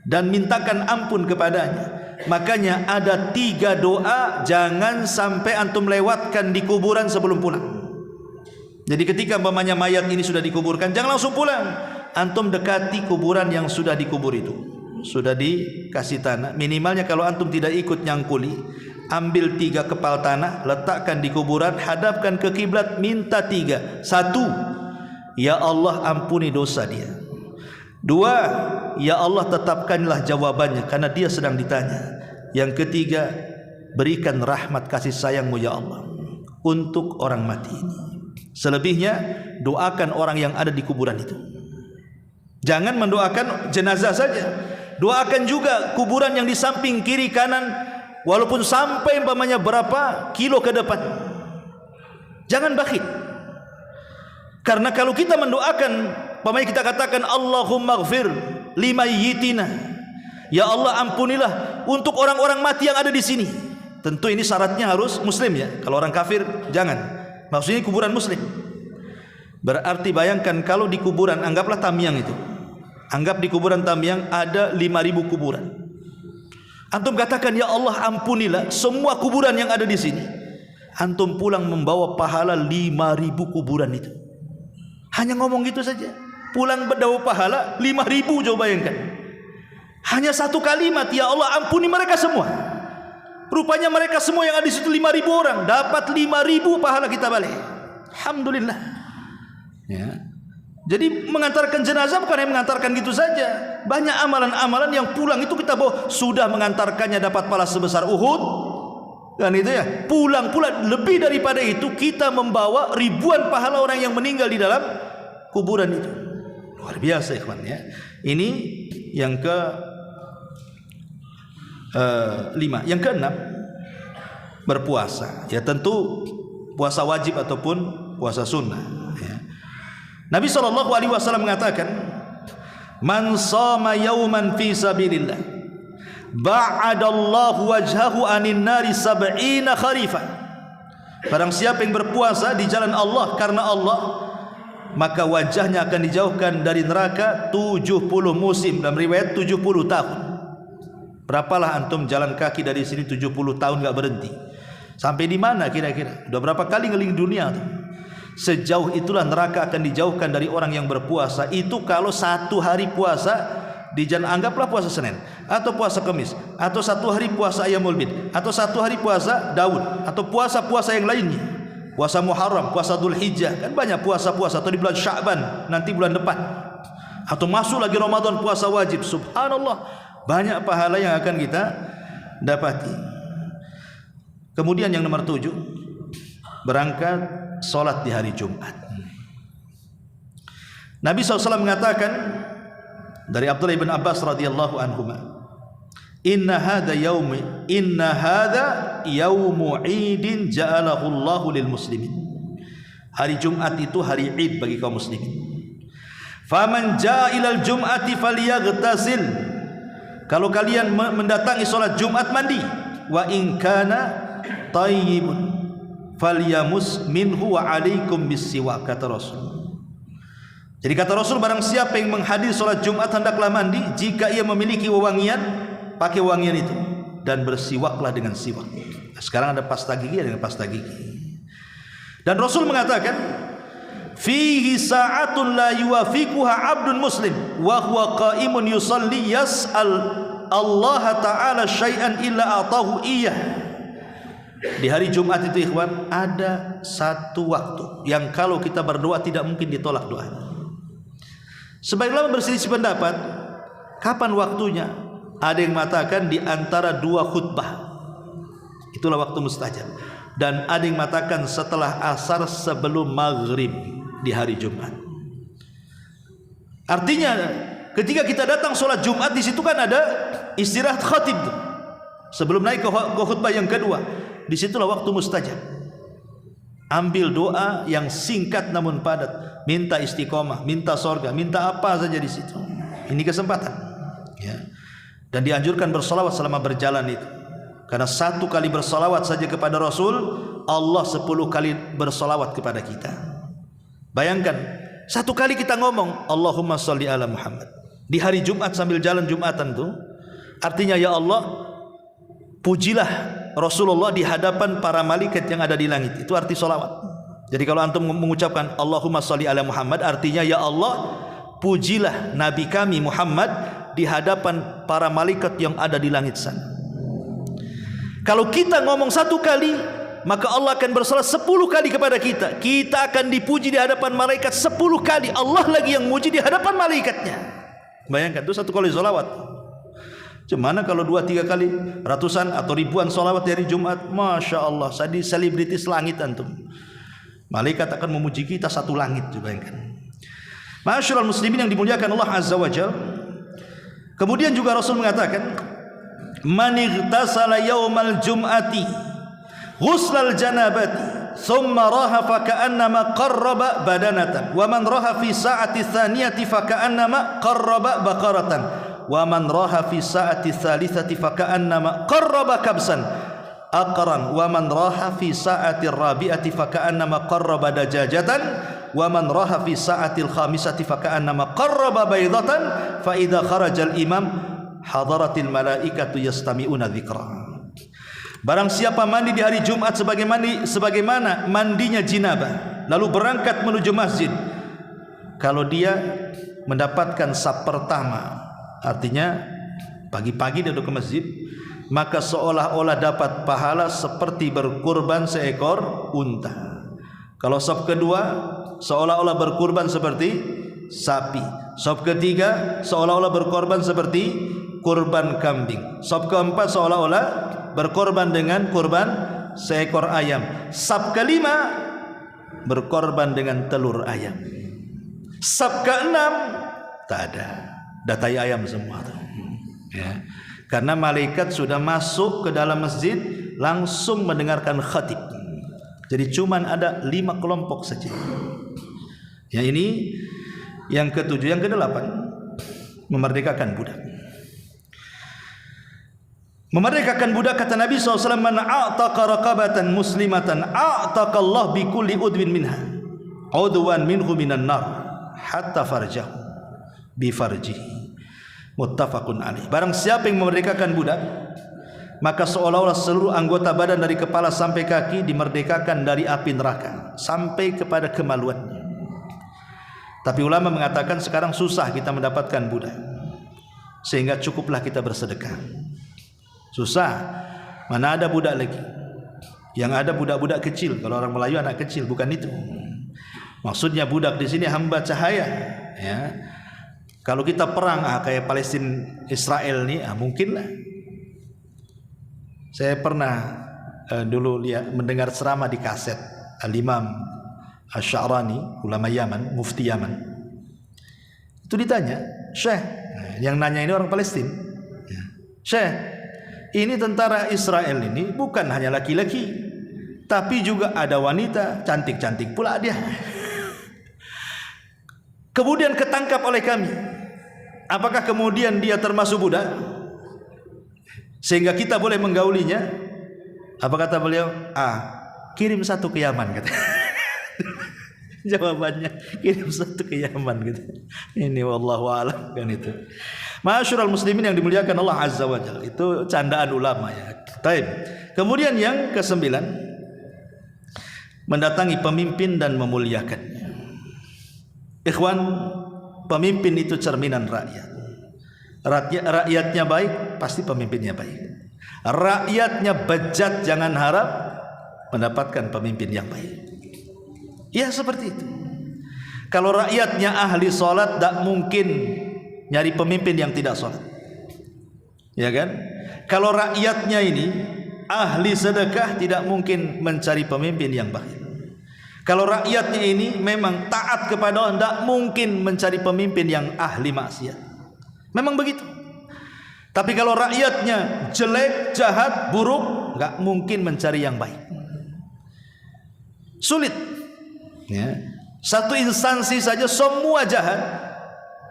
dan mintakan ampun kepadanya. Makanya ada 3 doa jangan sampai antum lewatkan di kuburan sebelum pulang. Jadi ketika umpamanya mayat ini sudah dikuburkan, jangan langsung pulang. Antum dekati kuburan yang sudah dikubur itu, sudah dikasih tanah. Minimalnya kalau antum tidak ikut nyangkuli, ambil 3 kepal tanah, letakkan di kuburan, hadapkan ke kiblat, minta 3. 1, ya Allah ampuni dosa dia. 2, ya Allah tetapkanlah jawabannya karena dia sedang ditanya. Yang ketiga, berikan rahmat kasih sayangmu ya Allah untuk orang mati ini. Selebihnya doakan orang yang ada di kuburan itu. Jangan mendoakan jenazah saja, doakan juga kuburan yang di samping kiri kanan, walaupun sampai umpamanya berapa kilo ke depan. Jangan bakhil. Karena kalau kita mendoakan, umpamanya kita katakan Allahumma ighfir limayyitina, ya Allah ampunilah untuk orang-orang mati yang ada di sini. Tentu ini syaratnya harus muslim ya. Kalau orang kafir jangan. Maksudnya kuburan muslim. Berarti bayangkan kalau di kuburan, anggaplah Tamiang itu, anggap di kuburan Tamiang ada 5.000 kuburan. Antum katakan ya Allah ampunilah semua kuburan yang ada di sini. Antum pulang membawa pahala 5.000 kuburan itu. Hanya ngomong gitu saja, pulang berdawa pahala 5.000. Coba bayangkan, hanya 1 kalimat, ya Allah ampuni mereka semua. Rupanya mereka semua yang ada di situ 5.000 orang, dapat 5.000 pahala kita balik. Alhamdulillah. Ya. Jadi mengantarkan jenazah bukan hanya mengantarkan gitu saja. Banyak amalan-amalan yang pulang itu kita bawa, sudah mengantarkannya dapat pahala sebesar Uhud. Dan itu ya, pulang pula lebih daripada itu, kita membawa ribuan pahala orang yang meninggal di dalam kuburan itu. Luar biasa ikhwan ya. Ini yang ke 5. Yang ke-6, berpuasa. Ya tentu puasa wajib ataupun puasa sunnah ya. Nabi SAW mengatakan, man shoma yauman fi sabilillah ba'adallahu wajhahu anin nari 70 kharifan. Barang siapa yang berpuasa di jalan Allah karena Allah, maka wajahnya akan dijauhkan dari neraka 70 musim, dalam riwayat 70 tahun. Berapalah antum jalan kaki dari sini 70 tahun enggak berhenti? Sampai di mana kira-kira? Udah berapa kali ngeliling dunia tuh? Sejauh itulah neraka akan dijauhkan dari orang yang berpuasa. Itu kalau 1 hari puasa di jalan, anggaplah puasa Senin atau puasa Kamis, atau 1 hari puasa Ayyamul Bid, atau 1 hari puasa Daud, atau puasa-puasa yang lainnya, puasa Muharram, puasa Dzulhijjah, kan banyak puasa-puasa, atau di bulan Sya'ban nanti bulan depan, atau masuk lagi Ramadan puasa wajib. Subhanallah, banyak pahala yang akan kita dapati. Kemudian yang nomor 7, berangkat solat di hari Jumat. Nabi SAW mengatakan dari Abdullah bin Abbas radhiyallahu anhuma, inna hadha yaumu idin ja'alahu Allahu lil muslimin. Hari Jumat itu hari Id bagi kaum muslimin. Faman ja'a ilal jum'ati falyaghtasil. Kalau kalian mendatangi solat Jumat, mandi. Wa in kana tayyibun falyamus minhu wa alaikum bisiwak, kata Rasul. Jadi kata Rasul, barang siapa yang menghadiri solat Jumat hendaklah mandi. Jika ia memiliki wewangian, pakai wewangian itu, dan bersiwaklah dengan siwak. Sekarang ada pasta gigi, ada pasta gigi. Dan Rasul mengatakan, fihi sa'atun la yuwafiquha 'abdun muslim wa huwa qa'imun yusalli yas'al Allah Ta'ala syai'an illa atahu iyyah. Di hari Jumat itu ikhwan, ada satu waktu yang kalau kita berdoa tidak mungkin ditolak doanya. Sebagian ulama berselisih pendapat kapan waktunya. Ada yang mengatakan di antara dua khutbah, itulah waktu mustajab. Dan ada yang mengatakan setelah asar sebelum maghrib di hari Jumat. Artinya ketika kita datang sholat Jumat, di situ kan ada istirahat khatib tuh, sebelum naik ke khutbah yang kedua. Disitulah waktu mustajab. Ambil doa yang singkat namun padat, minta istiqomah, minta sorga, minta apa saja di situ. Ini kesempatan, ya. Dan dianjurkan bersolawat selama berjalan itu, karena satu kali bersolawat saja kepada Rasul, Allah 10 kali bersolawat kepada kita. Bayangkan, satu kali kita ngomong Allahumma sholli ala Muhammad di hari Jumat sambil jalan Jumatan tuh, artinya ya Allah, pujilah Rasulullah di hadapan para malaikat yang ada di langit. Itu arti solawat. Jadi kalau antum mengucapkan Allahumma sholli ala Muhammad, artinya ya Allah, pujilah Nabi kami Muhammad di hadapan para malaikat yang ada di langit sana. Kalau kita ngomong satu kali, maka Allah akan bersolawat 10 kali kepada kita. Kita akan dipuji di hadapan malaikat 10 kali. Allah lagi yang muji di hadapan malaikatnya. Bayangkan, itu satu kali solawat. Gimana kalau 2-3 kali, ratusan atau ribuan solawat dari Jumat? Masya Allah, jadi selebritis langit antum. Malaikat akan memuji kita satu langit, bayangkan. Ma'asyiral muslimin yang dimuliakan Allah Azza wa Jalla. Kemudian juga Rasul mengatakan, man ightasala yaumal jum'ati ghuslal janabati thumma raha fa ka'annama qarraba badanatan wa man raha fi sa'ati tsaniyati fa ka'annama qarraba baqaratan wa man raha fi sa'ati tsalitsati fa ka'annama qarraba kabsan aqran wa man raha fi sa'ati rabi'ati fa ka'annama qarraba dajajatan wa man raha fi sa'ati khamisati fa ka'annama qarraba baydatan fa idza kharajal imam hadaratil malaikatu yastami'una dzikra. Barang siapa mandi di hari Jumat sebagaimana mandinya jinabah, lalu berangkat menuju masjid, kalau dia mendapatkan saf pertama, artinya pagi-pagi dia ke masjid, maka seolah-olah dapat pahala seperti berkurban seekor unta. Kalau saf kedua, seolah-olah berkurban seperti sapi. Saf ketiga, seolah-olah berkorban seperti kurban kambing. Saf keempat, seolah-olah berkorban dengan kurban seekor ayam. Saf kelima, berkorban dengan telur ayam. Saf keenam, tak ada, datai ayam semua tuh. Ya. Karena malaikat sudah masuk ke dalam masjid langsung mendengarkan khatib. Jadi cuman ada 5 kelompok saja. Ya, ini yang ketujuh. Yang kedelapan, memerdekakan budak. Memerdekakan budak, kata Nabi SAW, man a'taqa raqabatan muslimatan a'taqallah bi kulli udwin minha udwan minhu minan nar hatta farjahu bi farjihi. Muttafaqun alaih. Barang siapa yang memerdekakan budak, maka seolah-olah seluruh anggota badan dari kepala sampai kaki dimerdekakan dari api neraka sampai kepada kemaluannya. Tapi ulama mengatakan sekarang susah kita mendapatkan budak, sehingga cukuplah kita bersedekah. Susah, mana ada budak lagi. Yang ada budak-budak kecil. Kalau orang Melayu anak kecil, bukan itu. Maksudnya budak di sini hamba cahaya. Ya. Kalau kita perang kayak Palestina Israel nih, mungkinlah. Saya pernah dulu mendengar ceramah di kaset Al-Imam Asy-Sya'rani, ulama Yaman, mufti Yaman. Itu ditanya, Syekh, yang nanya ini orang Palestina. Syekh, ini tentara Israel ini bukan hanya laki-laki, tapi juga ada wanita, cantik-cantik pula dia. Kemudian ketangkap oleh kami. Apakah kemudian dia termasuk budak? Sehingga kita boleh menggaulinya? Apa kata beliau? Kirim satu ke Yaman, kata. Jawabannya, kirim satu ke Yaman, gitu. Ini wallahu a'lam, kan itu. Ma'asyiral muslimin yang dimuliakan Allah Azza wa Jalla, itu candaan ulama ya. Taib. Kemudian yang kesembilan, mendatangi pemimpin dan memuliakannya. Ikhwan, pemimpin itu cerminan rakyat. Rakyatnya baik, pasti pemimpinnya baik. Rakyatnya bejat, jangan harap mendapatkan pemimpin yang baik. Ya seperti itu. Kalau rakyatnya ahli sholat, tak mungkin nyari pemimpin yang tidak sholat, ya kan? Kalau rakyatnya ini ahli sedekah, tidak mungkin mencari pemimpin yang baik. Kalau rakyatnya ini memang taat kepada Allah, tidak mungkin mencari pemimpin yang ahli maksiat. Memang begitu. Tapi kalau rakyatnya jelek, jahat, buruk, nggak mungkin mencari yang baik. Sulit. Ya. Satu instansi saja semua jahat,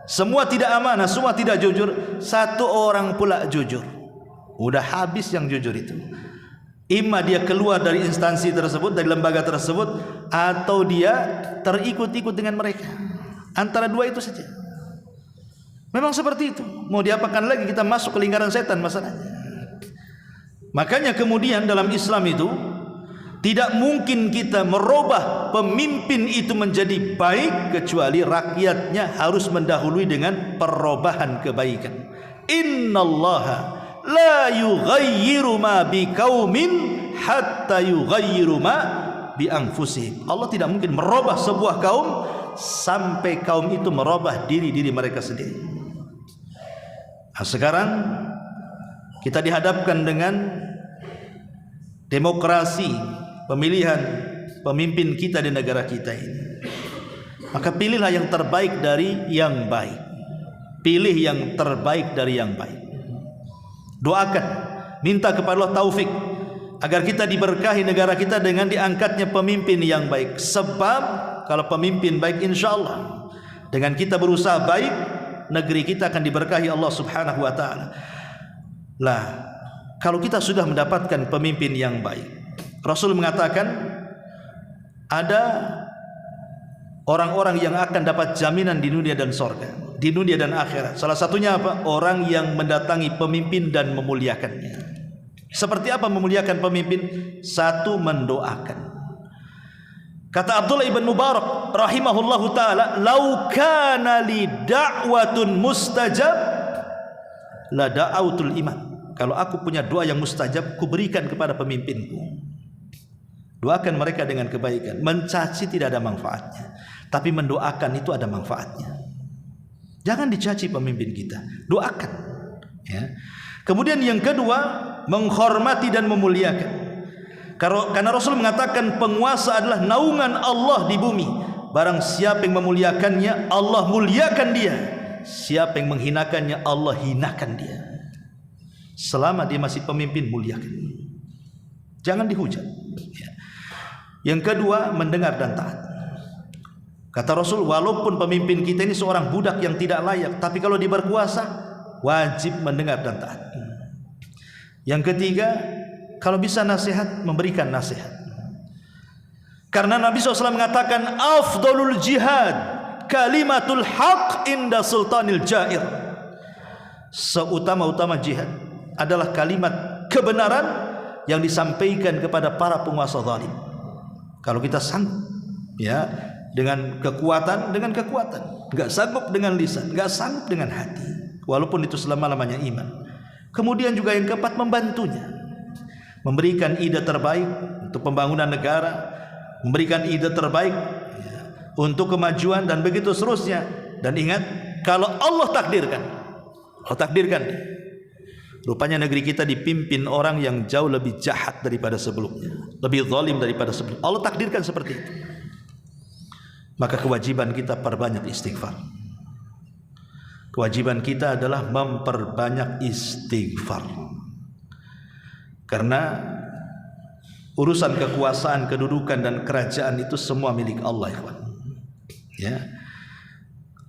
semua tidak amanah, semua tidak jujur, satu orang pula jujur, udah habis yang jujur itu. Imma dia keluar dari instansi tersebut, dari lembaga tersebut, atau dia terikut-ikut dengan mereka. Antara dua itu saja. Memang seperti itu. Mau diapakan lagi, kita masuk ke lingkaran setan masalahnya. Makanya kemudian dalam Islam itu tidak mungkin kita merubah pemimpin itu menjadi baik kecuali rakyatnya harus mendahului dengan perubahan kebaikan. Innallaha la yughayyiru ma biqaumin hatta yughayyiru ma bi anfusihim. Allah tidak mungkin merubah sebuah kaum sampai kaum itu merubah diri mereka sendiri. Nah, sekarang kita dihadapkan dengan demokrasi, pemilihan pemimpin kita di negara kita ini. Maka pilihlah yang terbaik dari yang baik. Pilih yang terbaik dari yang baik. Doakan, minta kepada Allah taufik agar kita diberkahi negara kita dengan diangkatnya pemimpin yang baik. Sebab kalau pemimpin baik, insya Allah dengan kita berusaha baik, negeri kita akan diberkahi Allah Subhanahu wa taala. Lah, kalau kita sudah mendapatkan pemimpin yang baik, Rasul mengatakan ada orang-orang yang akan dapat jaminan di dunia dan sorga, di dunia dan akhirat. Salah satunya apa? Orang yang mendatangi pemimpin dan memuliakannya. Seperti apa memuliakan pemimpin? Satu, mendoakan. Kata Abdullah ibn Mubarak rahimahullahu ta'ala, lau kana li da'watun mustajab la da'autul imam. Kalau aku punya doa yang mustajab, ku berikan kepada pemimpinku. Doakan mereka dengan kebaikan. Mencaci tidak ada manfaatnya, tapi mendoakan itu ada manfaatnya. Jangan dicaci pemimpin kita, doakan, ya. Kemudian yang kedua, menghormati dan memuliakan. Karena Rasul mengatakan penguasa adalah naungan Allah di bumi. Barang siapa yang memuliakannya, Allah muliakan dia. Siapa yang menghinakannya, Allah hinakan dia. Selama dia masih pemimpin, muliakan. Jangan dihujat, ya. Yang kedua, mendengar dan taat. Kata Rasul, walaupun pemimpin kita ini seorang budak yang tidak layak, tapi kalau dia berkuasa, wajib mendengar dan taat. Yang ketiga, kalau bisa nasihat, memberikan nasihat. Karena Nabi SAW mengatakan, afdalul jihad kalimatul haq inda sultanil jair. Seutama-utama jihad adalah kalimat kebenaran yang disampaikan kepada para penguasa zalim. Kalau kita sanggup, ya, dengan kekuatan, nggak sanggup dengan lisan, nggak sanggup dengan hati, walaupun itu selama-lamanya iman. Kemudian juga yang keempat, membantunya, memberikan ide terbaik untuk pembangunan negara, memberikan ide terbaik, ya, untuk kemajuan dan begitu seterusnya. Dan ingat, kalau Allah takdirkan, rupanya negeri kita dipimpin orang yang jauh lebih jahat daripada sebelumnya, lebih zalim daripada sebelumnya. Allah takdirkan seperti itu. Maka kewajiban kita perbanyak istighfar. Kewajiban kita adalah memperbanyak istighfar. Karena urusan kekuasaan, kedudukan dan kerajaan itu semua milik Allah, ikhwan. Ya.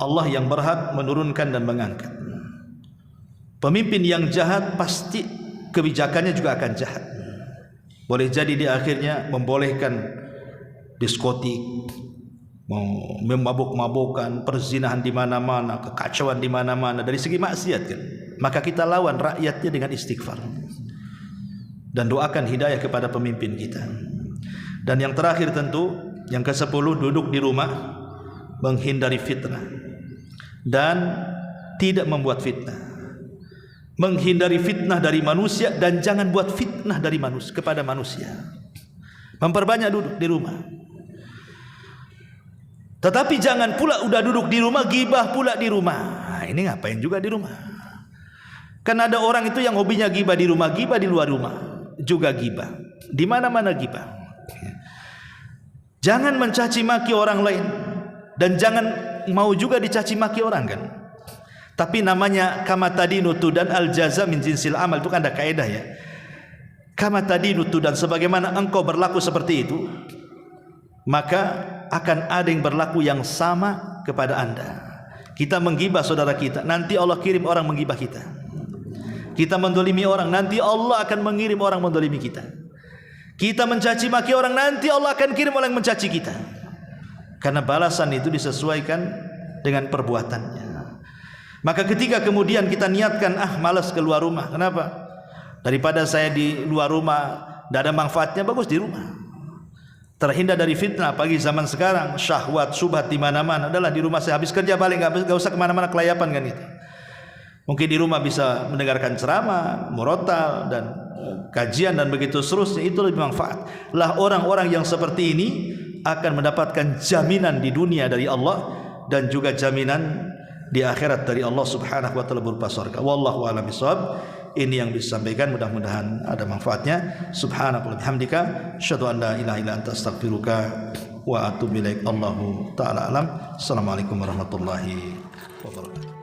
Allah yang berhak menurunkan dan mengangkat. Pemimpin yang jahat pasti kebijakannya juga akan jahat. Boleh jadi di akhirnya membolehkan diskotik, memabuk-mabukan, perzinahan di mana-mana, kekacauan di mana-mana dari segi maksiat, kan. Maka kita lawan rakyatnya dengan istighfar. dan doakan hidayah kepada pemimpin kita. Dan yang terakhir tentu yang ke-10, duduk di rumah, menghindari fitnah dan tidak membuat fitnah. Menghindari fitnah dari manusia dan jangan buat fitnah dari manusia kepada manusia. Memperbanyak duduk di rumah. Tetapi jangan pula udah duduk di rumah gibah pula di rumah. Nah, ini ngapain juga di rumah? Kan ada orang itu yang hobinya gibah di rumah, gibah di luar rumah juga gibah. Di mana-mana gibah. Jangan mencaci maki orang lain dan jangan mau juga dicaci maki orang kan. Tapi namanya kama tadinu tudan al jaza min jinsil amal, itu kan ada kaidah ya. Kama tadinu tudan, sebagaimana engkau berlaku seperti itu, maka akan ada yang berlaku yang sama kepada anda. Kita menggibah saudara kita, nanti Allah kirim orang menggibah kita. Kita mendolimi orang, nanti Allah akan mengirim orang mendolimi kita. Kita mencaci maki orang, nanti Allah akan kirim orang yang mencaci kita. Karena balasan itu disesuaikan dengan perbuatannya. Maka ketika kemudian kita niatkan, malas keluar rumah, kenapa? Daripada saya di luar rumah tidak ada manfaatnya, bagus di rumah. Terhindar dari fitnah. Pagi zaman sekarang syahwat subhat di mana-mana. Adalah di rumah saya, habis kerja balik, nggak usah kemana-mana kelayapan kan itu. Mungkin di rumah bisa mendengarkan ceramah, murotal dan kajian dan begitu seterusnya, itu lebih manfaat. Lah orang-orang yang seperti ini akan mendapatkan jaminan di dunia dari Allah dan juga jaminan di akhirat dari Allah Subhanahu wa taala berupa surga. Wallahu a'lam bishawab. Ini yang disampaikan, mudah-mudahan ada manfaatnya. Subhanakallahumma bihamdika asyhadu an la ilaha illa anta astaghfiruka wa atubu ilaik. Allahu taala alam. Assalamualaikum warahmatullahi wabarakatuh.